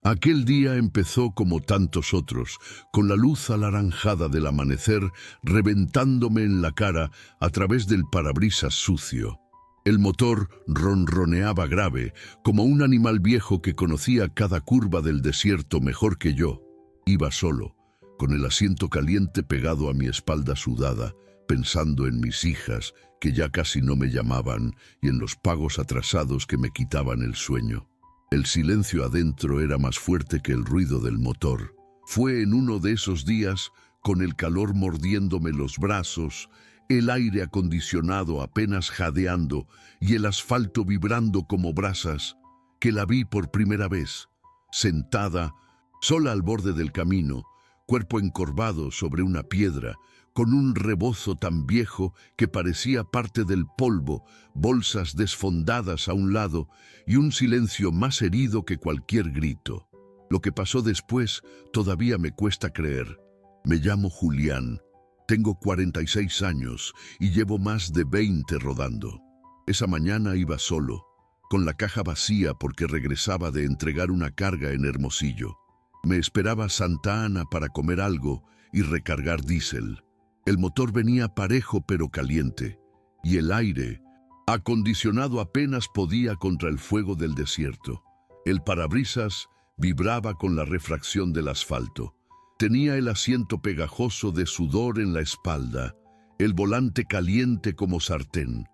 Aquel día empezó como tantos otros, con la luz alaranjada del amanecer reventándome en la cara a través del parabrisas sucio. El motor ronroneaba grave, como un animal viejo que conocía cada curva del desierto mejor que yo. Iba solo, con el asiento caliente pegado a mi espalda sudada, pensando en mis hijas, que ya casi no me llamaban, y en los pagos atrasados que me quitaban el sueño. El silencio adentro era más fuerte que el ruido del motor. Fue en uno de esos días, con el calor mordiéndome los brazos, el aire acondicionado apenas jadeando y el asfalto vibrando como brasas, que la vi por primera vez, sentada, sola al borde del camino, cuerpo encorvado sobre una piedra, con un rebozo tan viejo que parecía parte del polvo, bolsas desfondadas a un lado y un silencio más herido que cualquier grito. Lo que pasó después todavía me cuesta creer. Me llamo Julián, tengo 46 años y llevo más de 20 rodando. Esa mañana iba solo, con la caja vacía porque regresaba de entregar una carga en Hermosillo. Me esperaba Santa Ana para comer algo y recargar diésel. El motor venía parejo pero caliente, y el aire acondicionado apenas podía contra el fuego del desierto. El parabrisas vibraba con la refracción del asfalto. Tenía el asiento pegajoso de sudor en la espalda, el volante caliente como sartén.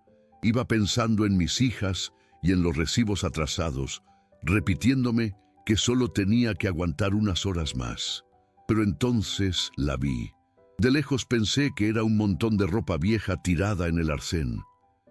Iba pensando en mis hijas y en los recibos atrasados, repitiéndome que solo tenía que aguantar unas horas más. Pero entonces la vi. De lejos pensé que era un montón de ropa vieja tirada en el arcén.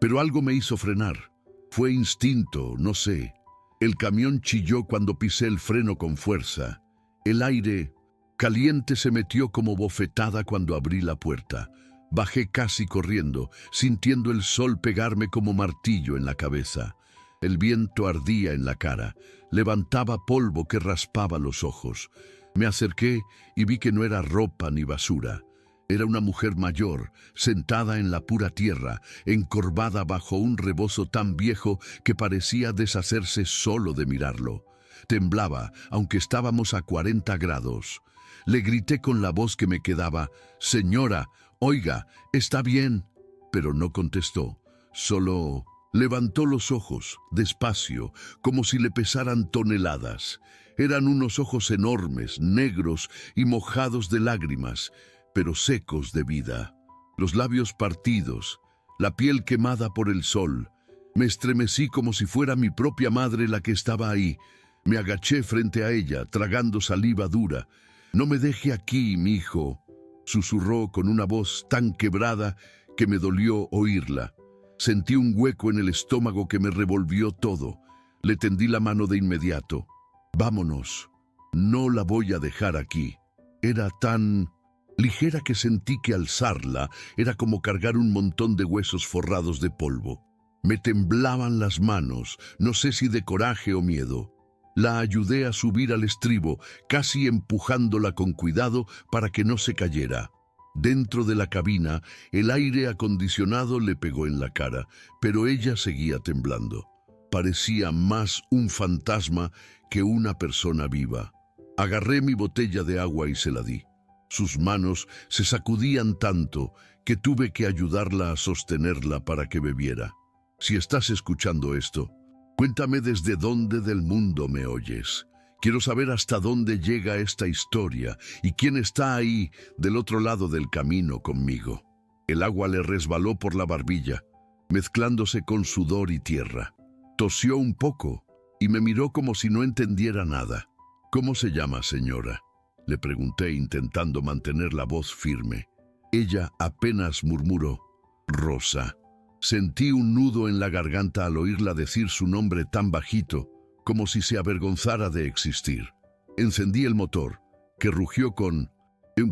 Pero algo me hizo frenar. Fue instinto, no sé. El camión chilló cuando pisé el freno con fuerza. El aire caliente se metió como bofetada cuando abrí la puerta. Bajé casi corriendo, sintiendo el sol pegarme como martillo en la cabeza. El viento ardía en la cara, levantaba polvo que raspaba los ojos. Me acerqué y vi que no era ropa ni basura. Era una mujer mayor, sentada en la pura tierra, encorvada bajo un rebozo tan viejo que parecía deshacerse solo de mirarlo. Temblaba, aunque estábamos a 40 grados. Le grité con la voz que me quedaba: «Señora, oiga, ¿está bien?». Pero no contestó, solo levantó los ojos, despacio, como si le pesaran toneladas. Eran unos ojos enormes, negros y mojados de lágrimas, pero secos de vida. Los labios partidos, la piel quemada por el sol. Me estremecí como si fuera mi propia madre la que estaba ahí. Me agaché frente a ella, tragando saliva dura. «No me deje aquí, mi hijo», susurró con una voz tan quebrada que me dolió oírla. Sentí un hueco en el estómago que me revolvió todo. Le tendí la mano de inmediato. «Vámonos. No la voy a dejar aquí». Era tan ligera que sentí que alzarla era como cargar un montón de huesos forrados de polvo. Me temblaban las manos, no sé si de coraje o miedo. La ayudé a subir al estribo, casi empujándola con cuidado para que no se cayera. Dentro de la cabina, el aire acondicionado le pegó en la cara, pero ella seguía temblando. Parecía más un fantasma que una persona viva. Agarré mi botella de agua y se la di. Sus manos se sacudían tanto que tuve que ayudarla a sostenerla para que bebiera. Si estás escuchando esto, cuéntame desde dónde del mundo me oyes. Quiero saber hasta dónde llega esta historia y quién está ahí del otro lado del camino conmigo. El agua le resbaló por la barbilla, mezclándose con sudor y tierra. Tosió un poco y me miró como si no entendiera nada. «¿Cómo se llama, señora?», le pregunté intentando mantener la voz firme. Ella apenas murmuró: «Rosa». Sentí un nudo en la garganta al oírla decir su nombre tan bajito, como si se avergonzara de existir. Encendí el motor, que rugió con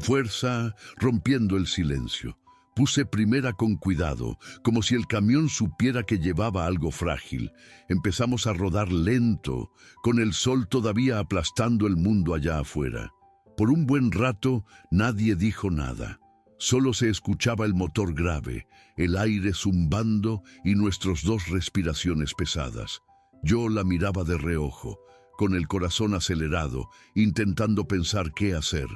fuerza, rompiendo el silencio. Puse primera con cuidado, como si el camión supiera que llevaba algo frágil. Empezamos a rodar lento, con el sol todavía aplastando el mundo allá afuera. Por un buen rato nadie dijo nada. Solo se escuchaba el motor grave, el aire zumbando y nuestras dos respiraciones pesadas. Yo la miraba de reojo, con el corazón acelerado, intentando pensar qué hacer.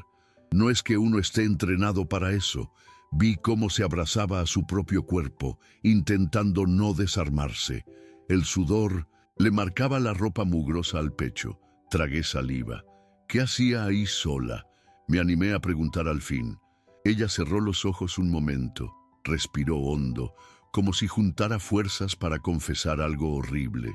No es que uno esté entrenado para eso. Vi cómo se abrazaba a su propio cuerpo, intentando no desarmarse. El sudor le marcaba la ropa mugrosa al pecho. Tragué saliva. ¿Qué hacía ahí sola? Me animé a preguntar al fin. Ella cerró los ojos un momento, respiró hondo, como si juntara fuerzas para confesar algo horrible.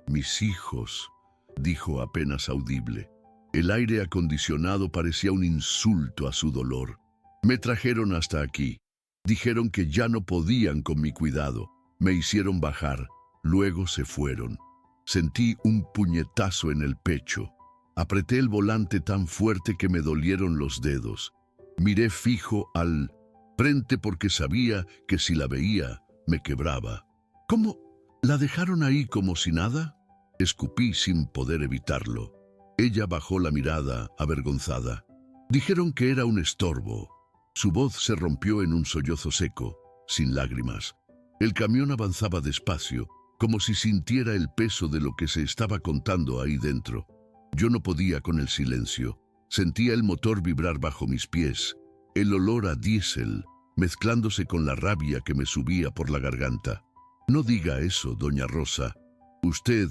«Mis hijos», dijo apenas audible. El aire acondicionado parecía un insulto a su dolor. Me trajeron hasta aquí. Dijeron que ya no podían con mi cuidado. Me hicieron bajar. Luego se fueron. Sentí un puñetazo en el pecho. Apreté el volante tan fuerte que me dolieron los dedos. Miré fijo al frente porque sabía que si la veía, me quebraba. ¿Cómo? ¿La dejaron ahí como si nada? Escupí sin poder evitarlo. Ella bajó la mirada, avergonzada. Dijeron que era un estorbo. Su voz se rompió en un sollozo seco, sin lágrimas. El camión avanzaba despacio, como si sintiera el peso de lo que se estaba contando ahí dentro. Yo no podía con el silencio. Sentía el motor vibrar bajo mis pies, el olor a diésel, mezclándose con la rabia que me subía por la garganta. «No diga eso, doña Rosa. Usted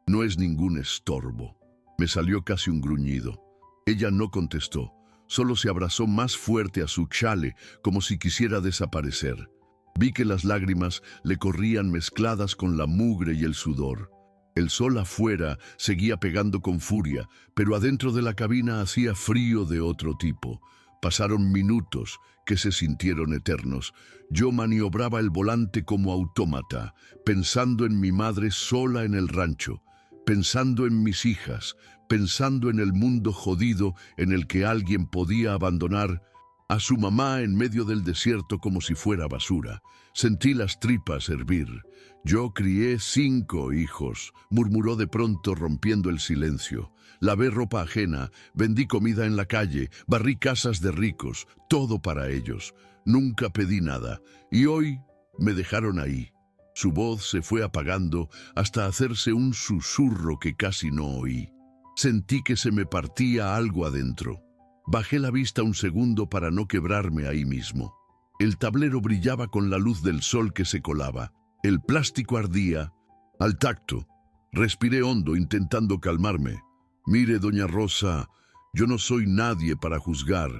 no es ningún estorbo». Me salió casi un gruñido. Ella no contestó, solo se abrazó más fuerte a su chale, como si quisiera desaparecer. Vi que las lágrimas le corrían mezcladas con la mugre y el sudor. El sol afuera seguía pegando con furia, pero adentro de la cabina hacía frío de otro tipo. Pasaron minutos que se sintieron eternos. Yo maniobraba el volante como autómata, pensando en mi madre sola en el rancho, pensando en mis hijas, pensando en el mundo jodido en el que alguien podía abandonar a su mamá en medio del desierto como si fuera basura. Sentí las tripas hervir. «Yo crié 5 hijos», murmuró de pronto rompiendo el silencio. «Lavé ropa ajena, vendí comida en la calle, barrí casas de ricos, todo para ellos. Nunca pedí nada. Y hoy me dejaron ahí». Su voz se fue apagando hasta hacerse un susurro que casi no oí. Sentí que se me partía algo adentro. Bajé la vista un segundo para no quebrarme ahí mismo. El tablero brillaba con la luz del sol que se colaba. El plástico ardía al tacto. Respiré hondo intentando calmarme. «Mire, doña Rosa, yo no soy nadie para juzgar,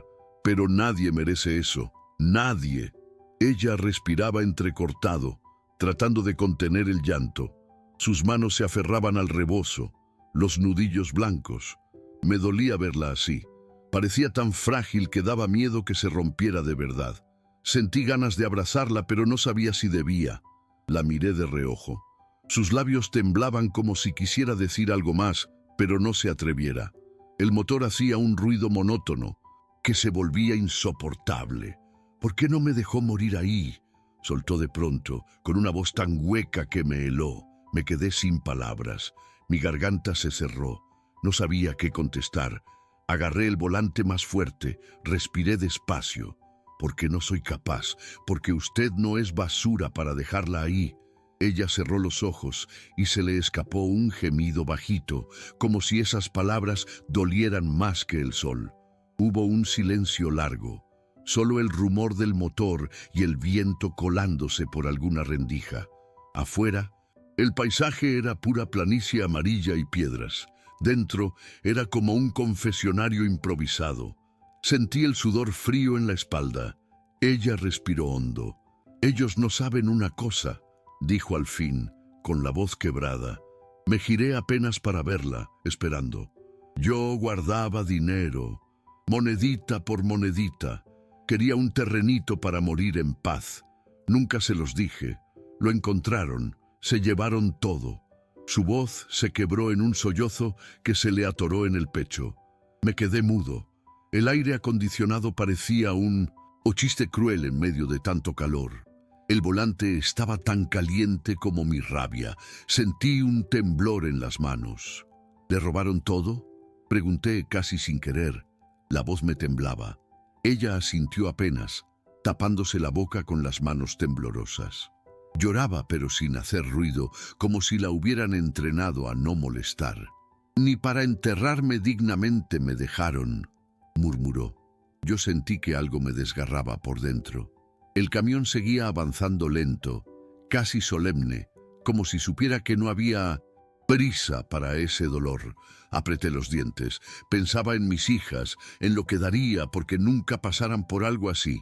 pero nadie merece eso. Nadie». Ella respiraba entrecortado, tratando de contener el llanto. Sus manos se aferraban al rebozo, los nudillos blancos. Me dolía verla así. Parecía tan frágil que daba miedo que se rompiera de verdad. Sentí ganas de abrazarla, pero no sabía si debía. La miré de reojo. Sus labios temblaban como si quisiera decir algo más, pero no se atreviera. El motor hacía un ruido monótono, que se volvía insoportable. «¿Por qué no me dejó morir ahí?», soltó de pronto, con una voz tan hueca que me heló. Me quedé sin palabras. Mi garganta se cerró. No sabía qué contestar. Agarré el volante más fuerte, respiré despacio. «Porque no soy capaz, porque usted no es basura para dejarla ahí». Ella cerró los ojos y se le escapó un gemido bajito, como si esas palabras dolieran más que el sol. Hubo un silencio largo, solo el rumor del motor y el viento colándose por alguna rendija. Afuera, el paisaje era pura planicie amarilla y piedras. Dentro era como un confesionario improvisado. Sentí el sudor frío en la espalda. Ella respiró hondo. «Ellos no saben una cosa», dijo al fin, con la voz quebrada. Me giré apenas para verla, esperando. Yo guardaba dinero, monedita por monedita. Quería un terrenito para morir en paz. Nunca se los dije. Lo encontraron, se llevaron todo. Su voz se quebró en un sollozo que se le atoró en el pecho. Me quedé mudo. El aire acondicionado parecía un chiste cruel en medio de tanto calor. El volante estaba tan caliente como mi rabia. Sentí un temblor en las manos. «¿Le robaron todo?», pregunté casi sin querer. La voz me temblaba. Ella asintió apenas, tapándose la boca con las manos temblorosas. Lloraba pero sin hacer ruido, como si la hubieran entrenado a no molestar. Ni para enterrarme dignamente me dejaron, murmuró. Yo sentí que algo me desgarraba por dentro. El camión seguía avanzando lento, casi solemne, como si supiera que no había prisa para ese dolor. Apreté los dientes, pensaba en mis hijas, en lo que daría porque nunca pasaran por algo así.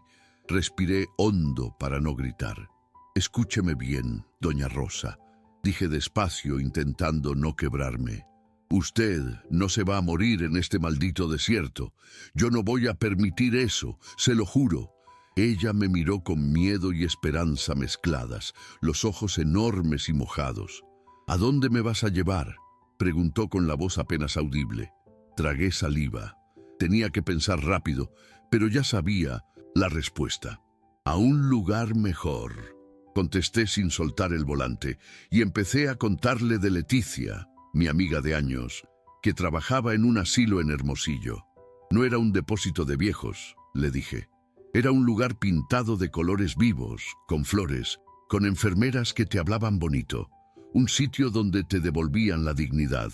Respiré hondo para no gritar. Escúcheme bien, doña Rosa, dije despacio intentando no quebrarme. Usted no se va a morir en este maldito desierto. Yo no voy a permitir eso, se lo juro. Ella me miró con miedo y esperanza mezcladas, los ojos enormes y mojados. ¿A dónde me vas a llevar?, preguntó con la voz apenas audible. Tragué saliva. Tenía que pensar rápido, pero ya sabía la respuesta. A un lugar mejor, contesté sin soltar el volante, y empecé a contarle de Leticia, mi amiga de años, que trabajaba en un asilo en Hermosillo. No era un depósito de viejos, le dije. Era un lugar pintado de colores vivos, con flores, con enfermeras que te hablaban bonito. Un sitio donde te devolvían la dignidad.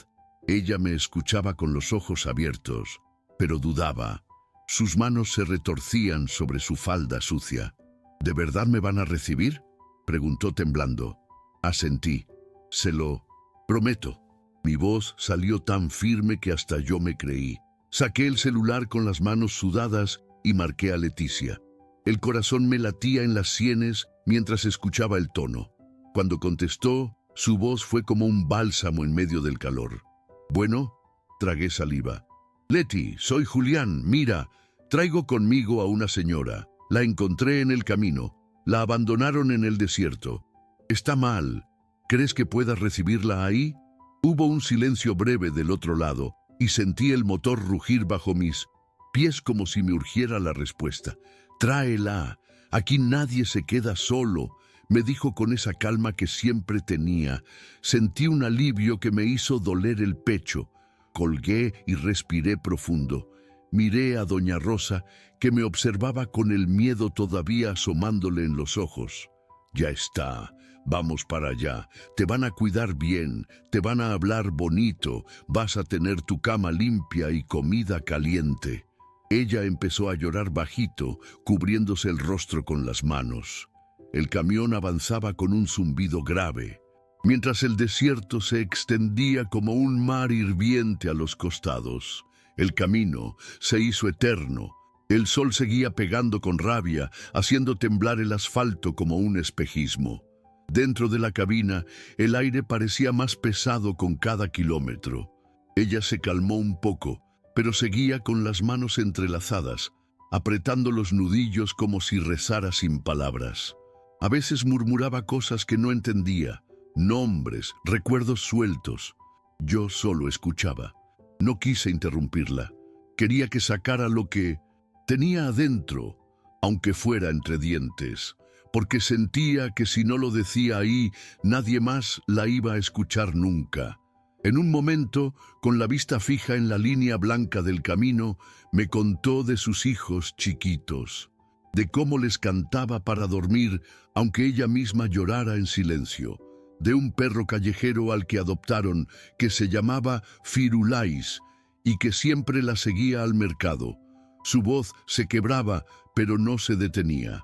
Ella me escuchaba con los ojos abiertos, pero dudaba. Sus manos se retorcían sobre su falda sucia. ¿De verdad me van a recibir?, preguntó temblando. Asentí. Se lo prometo. Mi voz salió tan firme que hasta yo me creí. Saqué el celular con las manos sudadas y marqué a Leticia. El corazón me latía en las sienes mientras escuchaba el tono. Cuando contestó, su voz fue como un bálsamo en medio del calor. Bueno, tragué saliva. Leti, soy Julián, mira, traigo conmigo a una señora. La encontré en el camino. La abandonaron en el desierto. Está mal. ¿Crees que puedas recibirla ahí? Hubo un silencio breve del otro lado y sentí el motor rugir bajo mis pies como si me urgiera la respuesta. Tráela. Aquí nadie se queda solo, me dijo con esa calma que siempre tenía. Sentí un alivio que me hizo doler el pecho. Colgué y respiré profundo. Miré a doña Rosa, que me observaba con el miedo todavía asomándole en los ojos. Ya está, vamos para allá. Te van a cuidar bien, te van a hablar bonito, vas a tener tu cama limpia y comida caliente. Ella empezó a llorar bajito, cubriéndose el rostro con las manos. El camión avanzaba con un zumbido grave, mientras el desierto se extendía como un mar hirviente a los costados. El camino se hizo eterno. El sol seguía pegando con rabia, haciendo temblar el asfalto como un espejismo. Dentro de la cabina, el aire parecía más pesado con cada kilómetro. Ella se calmó un poco, pero seguía con las manos entrelazadas, apretando los nudillos como si rezara sin palabras. A veces murmuraba cosas que no entendía, nombres, recuerdos sueltos. Yo solo escuchaba. No quise interrumpirla. Quería que sacara lo que tenía adentro, aunque fuera entre dientes, porque sentía que si no lo decía ahí, nadie más la iba a escuchar nunca. En un momento, con la vista fija en la línea blanca del camino, me contó de sus hijos chiquitos, de cómo les cantaba para dormir, aunque ella misma llorara en silencio, de un perro callejero al que adoptaron, que se llamaba Firulais, y que siempre la seguía al mercado. Su voz se quebraba, pero no se detenía.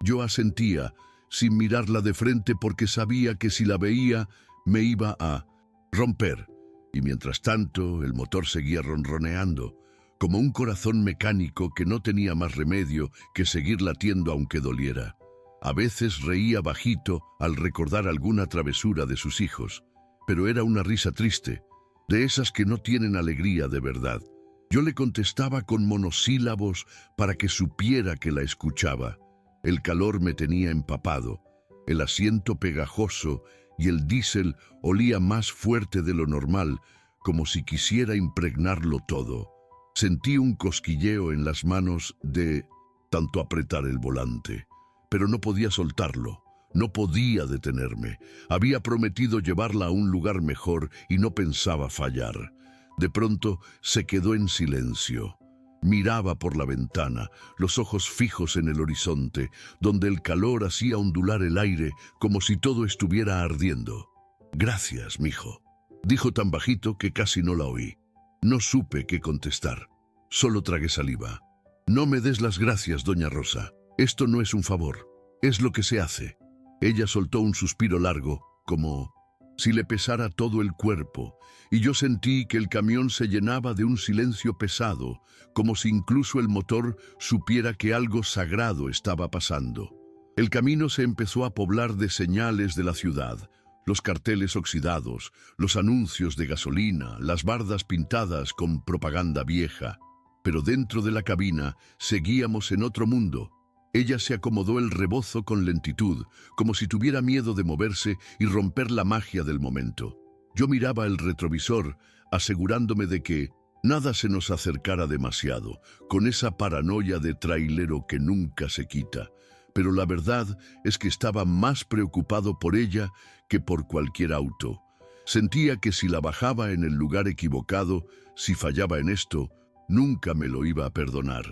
Yo asentía, sin mirarla de frente porque sabía que si la veía, me iba a romper. Y mientras tanto, el motor seguía ronroneando, como un corazón mecánico que no tenía más remedio que seguir latiendo aunque doliera. A veces reía bajito al recordar alguna travesura de sus hijos, pero era una risa triste, de esas que no tienen alegría de verdad. Yo le contestaba con monosílabos para que supiera que la escuchaba. El calor me tenía empapado, el asiento pegajoso y el diésel olía más fuerte de lo normal, como si quisiera impregnarlo todo. Sentí un cosquilleo en las manos de tanto apretar el volante, pero no podía soltarlo, no podía detenerme. Había prometido llevarla a un lugar mejor y no pensaba fallar. De pronto se quedó en silencio. Miraba por la ventana, los ojos fijos en el horizonte, donde el calor hacía ondular el aire como si todo estuviera ardiendo. «Gracias, mijo», Dijo tan bajito que casi no la oí. No supe qué contestar. Solo tragué saliva. No me des las gracias, doña Rosa. Esto no es un favor. Es lo que se hace. Ella soltó un suspiro largo, como si le pesara todo el cuerpo, y yo sentí que el camión se llenaba de un silencio pesado, como si incluso el motor supiera que algo sagrado estaba pasando. El camino se empezó a poblar de señales de la ciudad, los carteles oxidados, los anuncios de gasolina, las bardas pintadas con propaganda vieja. Pero dentro de la cabina seguíamos en otro mundo. Ella se acomodó el rebozo con lentitud, como si tuviera miedo de moverse y romper la magia del momento. Yo miraba el retrovisor, asegurándome de que nada se nos acercara demasiado, con esa paranoia de trailero que nunca se quita. Pero la verdad es que estaba más preocupado por ella que por cualquier auto. Sentía que si la bajaba en el lugar equivocado, si fallaba en esto, nunca me lo iba a perdonar.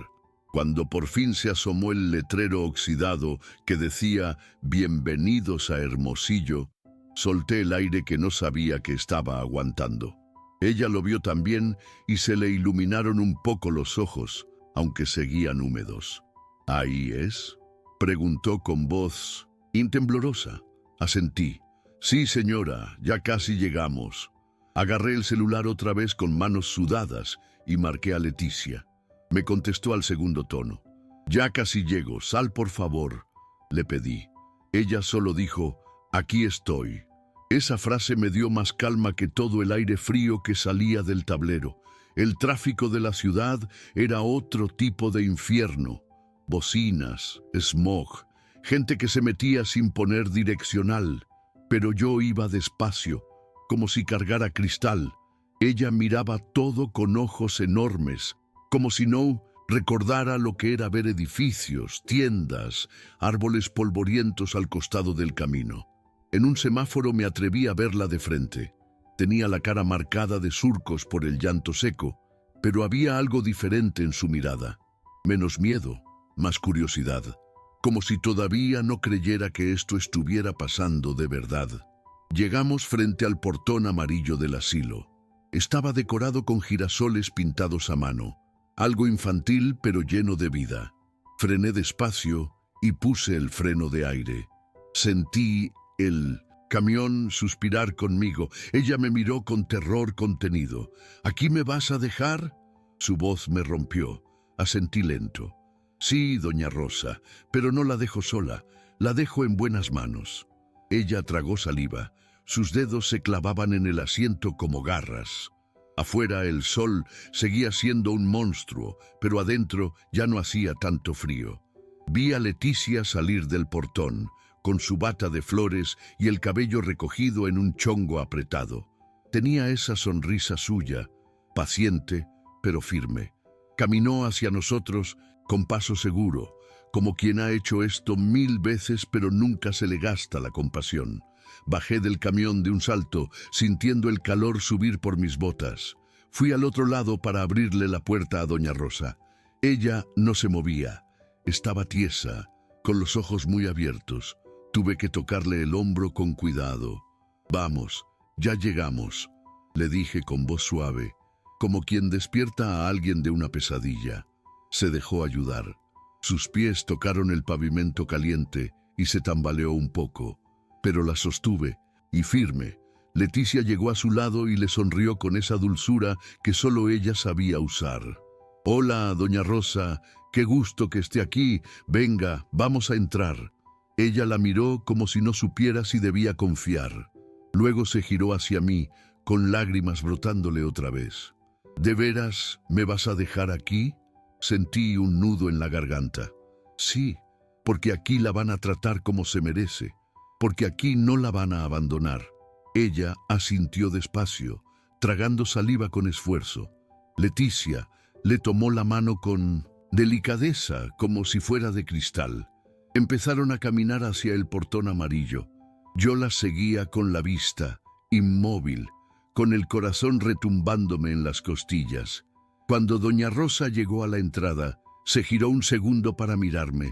Cuando por fin se asomó el letrero oxidado que decía «Bienvenidos a Hermosillo», solté el aire que no sabía que estaba aguantando. Ella lo vio también y se le iluminaron un poco los ojos, aunque seguían húmedos. «¿Ahí es?», preguntó con voz intemblorosa. Asentí. «Sí, señora, ya casi llegamos». Agarré el celular otra vez con manos sudadas y marqué a Leticia. Me contestó al segundo tono. «Ya casi llego, sal por favor», le pedí. Ella solo dijo, «Aquí estoy». Esa frase me dio más calma que todo el aire frío que salía del tablero. El tráfico de la ciudad era otro tipo de infierno. Bocinas, smog, gente que se metía sin poner direccional. Pero yo iba despacio, como si cargara cristal. Ella miraba todo con ojos enormes, como si no recordara lo que era ver edificios, tiendas, árboles polvorientos al costado del camino. En un semáforo me atreví a verla de frente. Tenía la cara marcada de surcos por el llanto seco, pero había algo diferente en su mirada. Menos miedo, más curiosidad, como si todavía no creyera que esto estuviera pasando de verdad. Llegamos frente al portón amarillo del asilo. Estaba decorado con girasoles pintados a mano. Algo infantil pero lleno de vida. Frené despacio y puse el freno de aire. Sentí el camión suspirar conmigo. Ella me miró con terror contenido. «¿Aquí me vas a dejar?». Su voz me rompió. Asentí lento. «Sí, doña Rosa, pero no la dejo sola. La dejo en buenas manos». Ella tragó saliva. Sus dedos se clavaban en el asiento como garras. Afuera el sol seguía siendo un monstruo, pero adentro ya no hacía tanto frío. Vi a Leticia salir del portón, con su bata de flores y el cabello recogido en un chongo apretado. Tenía esa sonrisa suya, paciente pero firme. Caminó hacia nosotros con paso seguro, como quien ha hecho esto 1000 veces pero nunca se le gasta la compasión. Bajé del camión de un salto, sintiendo el calor subir por mis botas. Fui al otro lado para abrirle la puerta a doña Rosa. Ella no se movía. Estaba tiesa, con los ojos muy abiertos. Tuve que tocarle el hombro con cuidado. «Vamos, ya llegamos», le dije con voz suave, como quien despierta a alguien de una pesadilla. Se dejó ayudar. Sus pies tocaron el pavimento caliente y se tambaleó un poco. Pero la sostuve, y firme. Leticia llegó a su lado y le sonrió con esa dulzura que solo ella sabía usar. «Hola, doña Rosa, qué gusto que esté aquí. Venga, vamos a entrar». Ella la miró como si no supiera si debía confiar. Luego se giró hacia mí, con lágrimas brotándole otra vez. «¿De veras me vas a dejar aquí?». Sentí un nudo en la garganta. «Sí, porque aquí la van a tratar como se merece. Porque aquí no la van a abandonar». Ella asintió despacio, tragando saliva con esfuerzo. Leticia le tomó la mano con delicadeza, como si fuera de cristal. Empezaron a caminar hacia el portón amarillo. Yo la seguía con la vista, inmóvil, con el corazón retumbándome en las costillas. Cuando doña Rosa llegó a la entrada, se giró un segundo para mirarme.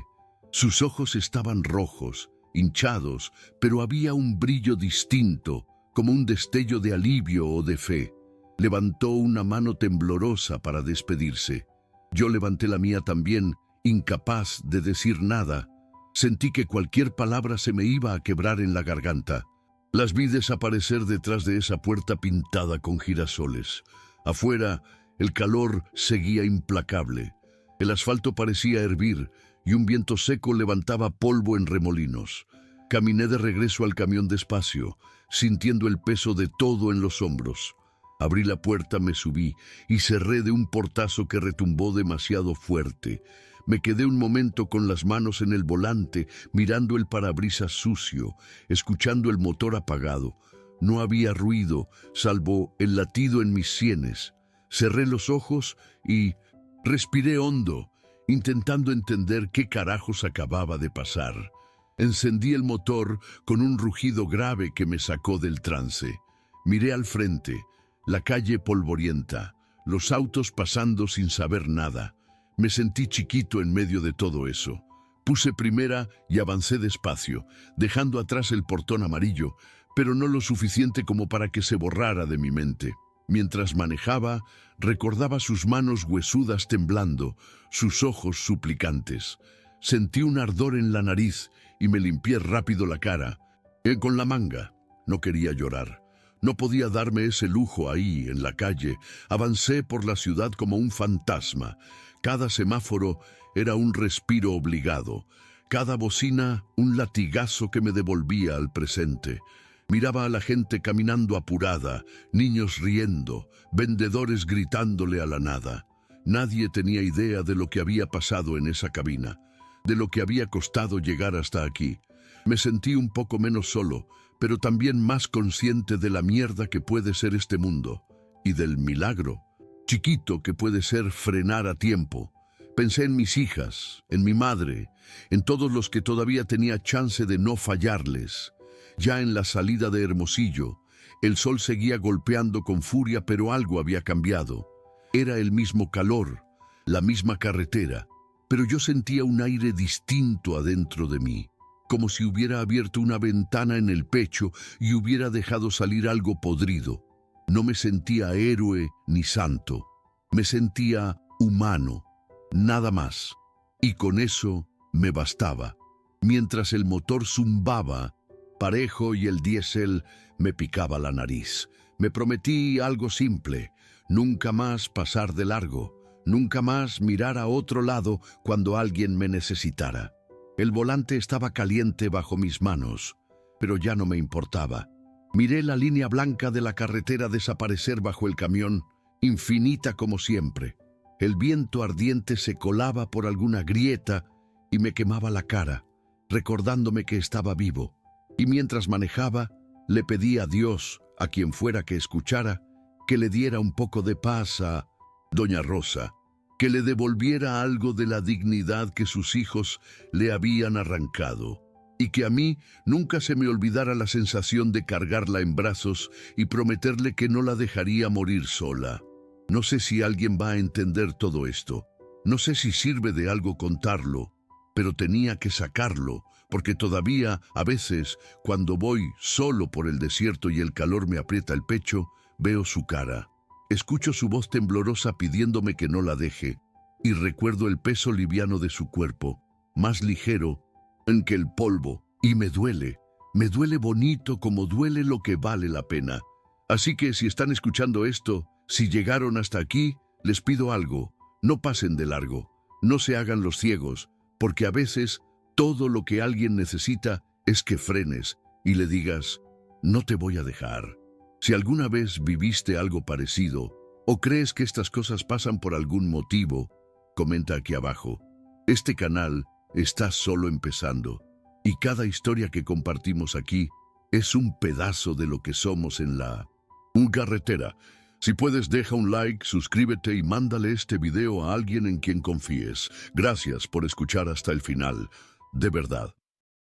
Sus ojos estaban rojos, hinchados, pero había un brillo distinto, como un destello de alivio o de fe. Levantó una mano temblorosa para despedirse. Yo levanté la mía también, incapaz de decir nada. Sentí que cualquier palabra se me iba a quebrar en la garganta. Las vi desaparecer detrás de esa puerta pintada con girasoles. Afuera, el calor seguía implacable. El asfalto parecía hervir y un viento seco levantaba polvo en remolinos. Caminé de regreso al camión despacio, sintiendo el peso de todo en los hombros. Abrí la puerta, me subí y cerré de un portazo que retumbó demasiado fuerte. Me quedé un momento con las manos en el volante, mirando el parabrisas sucio, escuchando el motor apagado. No había ruido, salvo el latido en mis sienes. Cerré los ojos y respiré hondo, intentando entender qué carajos acababa de pasar. Encendí el motor con un rugido grave que me sacó del trance. Miré al frente, la calle polvorienta, los autos pasando sin saber nada. Me sentí chiquito en medio de todo eso. Puse primera y avancé despacio, dejando atrás el portón amarillo, pero no lo suficiente como para que se borrara de mi mente. Mientras manejaba, recordaba sus manos huesudas temblando, sus ojos suplicantes. Sentí un ardor en la nariz y me limpié rápido la cara. Con la manga. No quería llorar. No podía darme ese lujo ahí, en la calle. Avancé por la ciudad como un fantasma. Cada semáforo era un respiro obligado. Cada bocina, un latigazo que me devolvía al presente. Miraba a la gente caminando apurada, niños riendo, vendedores gritándole a la nada. Nadie tenía idea de lo que había pasado en esa cabina, de lo que había costado llegar hasta aquí. Me sentí un poco menos solo, pero también más consciente de la mierda que puede ser este mundo, y del milagro chiquito que puede ser frenar a tiempo. Pensé en mis hijas, en mi madre, en todos los que todavía tenía chance de no fallarles. Ya en la salida de Hermosillo, el sol seguía golpeando con furia, pero algo había cambiado. Era el mismo calor, la misma carretera, pero yo sentía un aire distinto adentro de mí, como si hubiera abierto una ventana en el pecho y hubiera dejado salir algo podrido. No me sentía héroe ni santo, me sentía humano, nada más. Y con eso me bastaba. Mientras el motor zumbaba parejo y el diésel me picaba la nariz, me prometí algo simple: nunca más pasar de largo, nunca más mirar a otro lado cuando alguien me necesitara. El volante estaba caliente bajo mis manos, pero ya no me importaba. Miré la línea blanca de la carretera desaparecer bajo el camión, infinita como siempre. El viento ardiente se colaba por alguna grieta y me quemaba la cara, recordándome que estaba vivo. Y mientras manejaba, le pedí a Dios, a quien fuera que escuchara, que le diera un poco de paz a Doña Rosa, que le devolviera algo de la dignidad que sus hijos le habían arrancado, y que a mí nunca se me olvidara la sensación de cargarla en brazos y prometerle que no la dejaría morir sola. No sé si alguien va a entender todo esto, no sé si sirve de algo contarlo, pero tenía que sacarlo, porque todavía, a veces, cuando voy solo por el desierto y el calor me aprieta el pecho, veo su cara. Escucho su voz temblorosa pidiéndome que no la deje, y recuerdo el peso liviano de su cuerpo, más ligero que el polvo, y me duele bonito como duele lo que vale la pena. Así que si están escuchando esto, si llegaron hasta aquí, les pido algo: no pasen de largo, no se hagan los ciegos, porque a veces todo lo que alguien necesita es que frenes y le digas: no te voy a dejar. Si alguna vez viviste algo parecido, o crees que estas cosas pasan por algún motivo, comenta aquí abajo. Este canal está solo empezando, y cada historia que compartimos aquí es un pedazo de lo que somos en la carretera. Si puedes, deja un like, suscríbete y mándale este video a alguien en quien confíes. Gracias por escuchar hasta el final. De verdad.